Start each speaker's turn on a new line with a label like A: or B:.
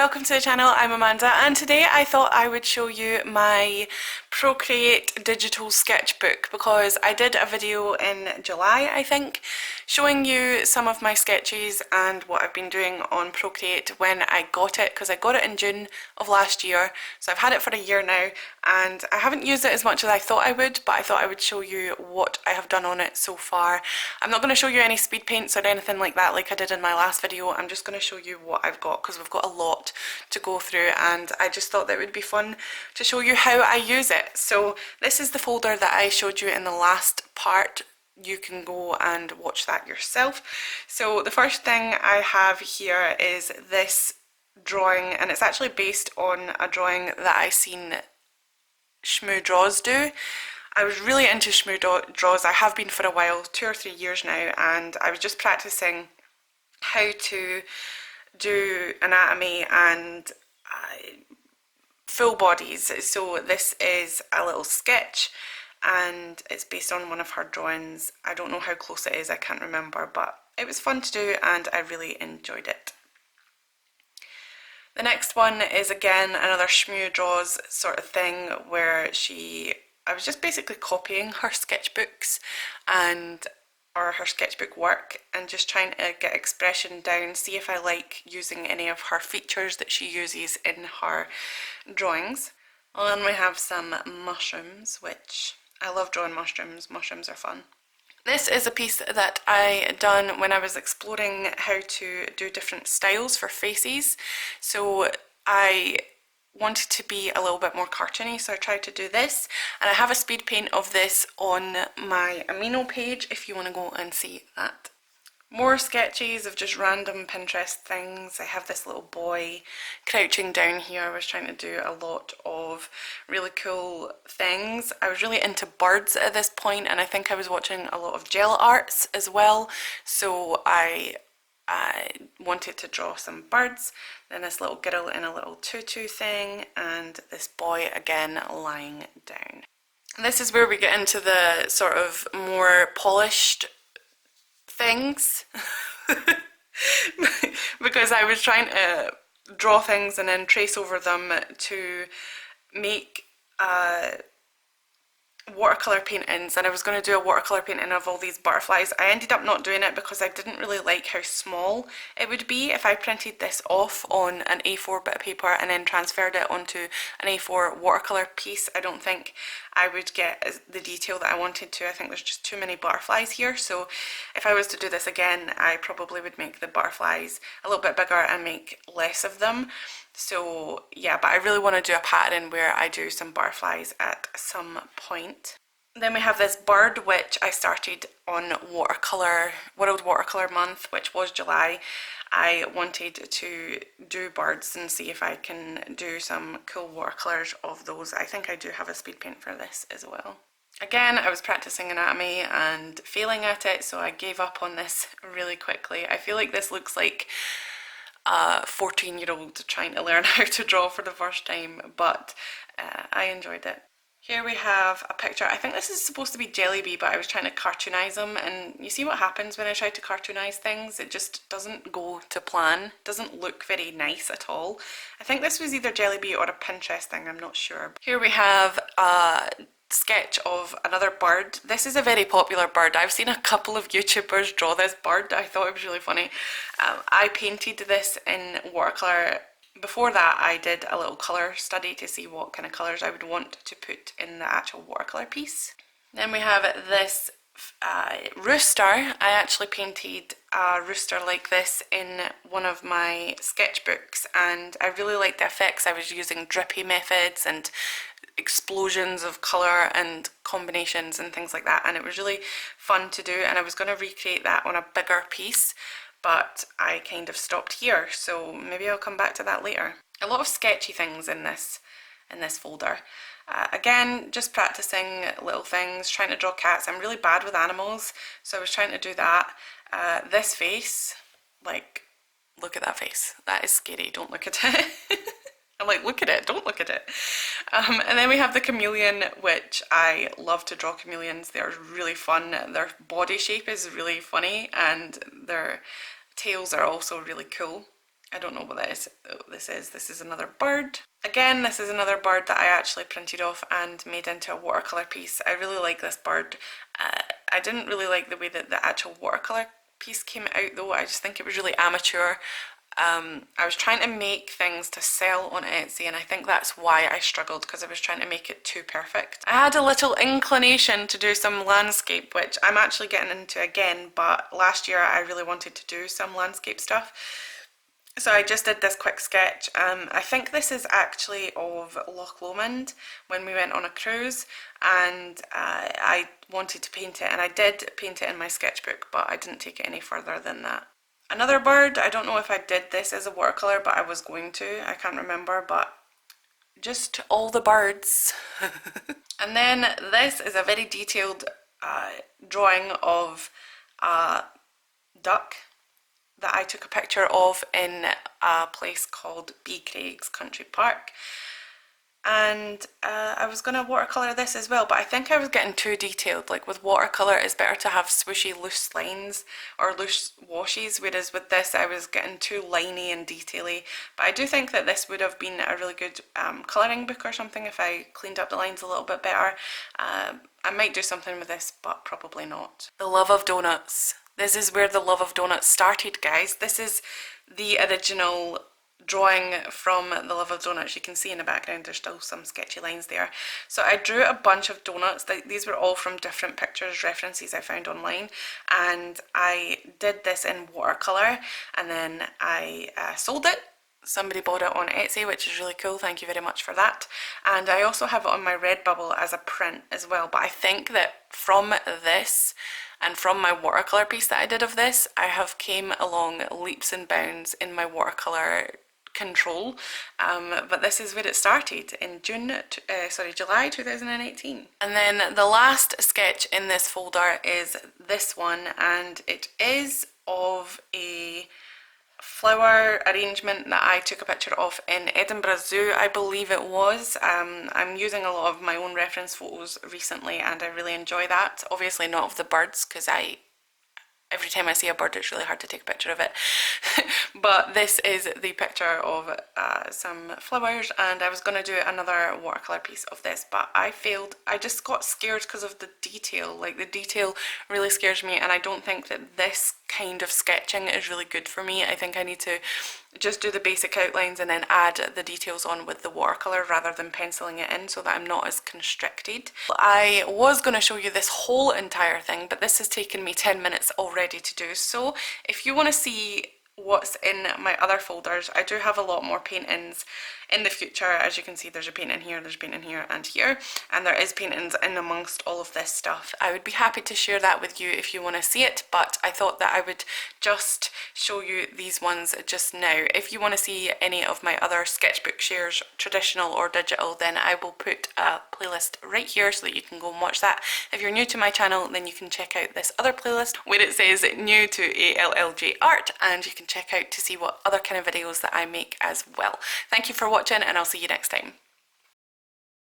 A: welcome to the channel. I'm Amanda and today I thought I would show you my Procreate digital sketchbook because I did a video in July, I think, showing you some of my sketches and what I've been doing on Procreate when I got it, because I got it in June of last year, so I've had it for a year now and I haven't used it as much as I thought I would, but I thought I would show you what I have done on it so far. I'm not going to show you any speed paints or anything like that like I did in my last video. I'm just going to show you what I've got because we've got a lot to go through and I just thought that it would be fun to show you how I use it. So this is the folder that I showed you in the last part. You can go and watch that yourself. So the first thing I have here is this drawing, and it's actually based on a drawing that I seen Shmoo Draws do. I was really into Shmoo Draws. I have been for a while, 2 or 3 years now, and I was just practicing how to do anatomy and full bodies. So this is a little sketch and it's based on one of her drawings. I don't know how close it is, I can't remember, but it was fun to do and I really enjoyed it. The next one is again another Shmoo Draws sort of thing where I was just basically copying her sketchbooks or her sketchbook work and just trying to get expression down, see if I like using any of her features that she uses in her drawings. And then we have some mushrooms, which I love drawing mushrooms. Mushrooms are fun. This is a piece that I done when I was exploring how to do different styles for faces. So I wanted to be a little bit more cartoony, so I tried to do this, and I have a speed paint of this on my Amino page if you want to go and see that. More sketches of just random Pinterest things. I have this little boy crouching down here. I was trying to do a lot of really cool things. I was really into birds at this point, and I think I was watching a lot of ALLJArts as well, so I wanted to draw some birds. Then this little girl in a little tutu thing, and this boy again lying down. This is where we get into the sort of more polished things because I was trying to draw things and then trace over them to make watercolor paintings, and I was going to do a watercolor painting of all these butterflies. I ended up not doing it because I didn't really like how small it would be if I printed this off on an A4 bit of paper and then transferred it onto an A4 watercolor piece. I don't think I would get the detail that I wanted to. I think there's just too many butterflies here, so if I was to do this again I probably would make the butterflies a little bit bigger and make less of them. So yeah, but I really want to do a pattern where I do some butterflies at some point. Then we have this bird, which I started on World Watercolor Month, which was July. I wanted to do birds and see if I can do some cool watercolors of those. I think I do have a speed paint for this as well. Again, I was practicing anatomy and failing at it, so I gave up on this really quickly. I feel like this looks like a 14-year-old trying to learn how to draw for the first time, but I enjoyed it. Here we have a picture. I think this is supposed to be Jellyby, but I was trying to cartoonize them, and you see what happens when I try to cartoonize things? It just doesn't go to plan. It doesn't look very nice at all. I think this was either Jellyby or a Pinterest thing, I'm not sure. Here we have a sketch of another bird. This is a very popular bird. I've seen a couple of YouTubers draw this bird. I thought it was really funny. I painted this in watercolor. Before that I did a little colour study to see what kind of colours I would want to put in the actual watercolour piece. Then we have this rooster. I actually painted a rooster like this in one of my sketchbooks and I really liked the effects. I was using drippy methods and explosions of colour and combinations and things like that, and it was really fun to do, and I was going to recreate that on a bigger piece, but I kind of stopped here, so maybe I'll come back to that later. A lot of sketchy things in this folder. Again, just practicing little things, trying to draw cats. I'm really bad with animals, so I was trying to do that. This face, like, look at that face. That is scary, don't look at it. I'm like, look at it, don't look at it. And then we have the chameleon, which I love to draw chameleons. They're really fun. Their body shape is really funny and their tails are also really cool. I don't know what this is. This is another bird. Again, this is another bird that I actually printed off and made into a watercolour piece. I really like this bird. I didn't really like the way that the actual watercolour piece came out though. I just think it was really amateur. I was trying to make things to sell on Etsy, and I think that's why I struggled, because I was trying to make it too perfect. I had a little inclination to do some landscape, which I'm actually getting into again, but last year I really wanted to do some landscape stuff. So I just did this quick sketch. I think this is actually of Loch Lomond when we went on a cruise, and I wanted to paint it, and I did paint it in my sketchbook, but I didn't take it any further than that. Another bird, I don't know if I did this as a watercolour, but I was going to. I can't remember, but just all the birds. And then this is a very detailed drawing of a duck that I took a picture of in a place called B. Craig's Country Park. And I was going to watercolour this as well, but I think I was getting too detailed. Like with watercolour, it's better to have swooshy loose lines or loose washes, whereas with this I was getting too liney and detaily. But I do think that this would have been a really good colouring book or something if I cleaned up the lines a little bit better. I might do something with this, but probably not. The love of donuts. This is where the love of donuts started, guys. This is the original drawing from the love of donuts. You can see in the background there's still some sketchy lines there. So I drew a bunch of donuts. These were all from different pictures, references I found online, and I did this in watercolour, and then I sold it. Somebody bought it on Etsy, which is really cool. Thank you very much for that. And I also have it on my Redbubble as a print as well. But I think that from this and from my watercolour piece that I did of this, I have came along leaps and bounds in my watercolour control. But this is where it started in July 2018. And then the last sketch in this folder is this one, and it is of a flower arrangement that I took a picture of in Edinburgh Zoo, I believe it was. I'm using a lot of my own reference photos recently, and I really enjoy that. Obviously not of the birds, because every time I see a bird it's really hard to take a picture of it. But this is the picture of some flowers, and I was going to do another watercolour piece of this, but I failed. I just got scared because of the detail. Like, the detail really scares me, and I don't think that this kind of sketching is really good for me. I think I need to just do the basic outlines and then add the details on with the watercolour rather than penciling it in, so that I'm not as constricted. I was going to show you this whole entire thing, but this has taken me 10 minutes already to do. So if you want to see what's in my other folders, I do have a lot more paintings in the future. As you can see, there's a painting here, there's a painting here and here, and there is paintings in amongst all of this stuff. I would be happy to share that with you if you want to see it, but I thought that I would just show you these ones just now. If you want to see any of my other sketchbook shares, traditional or digital, then I will put a playlist right here so that you can go and watch that. If you're new to my channel, then you can check out this other playlist where it says new to ALLJArt, and you can check out to see what other kind of videos that I make as well. Thank you for watching, and I'll see you next time.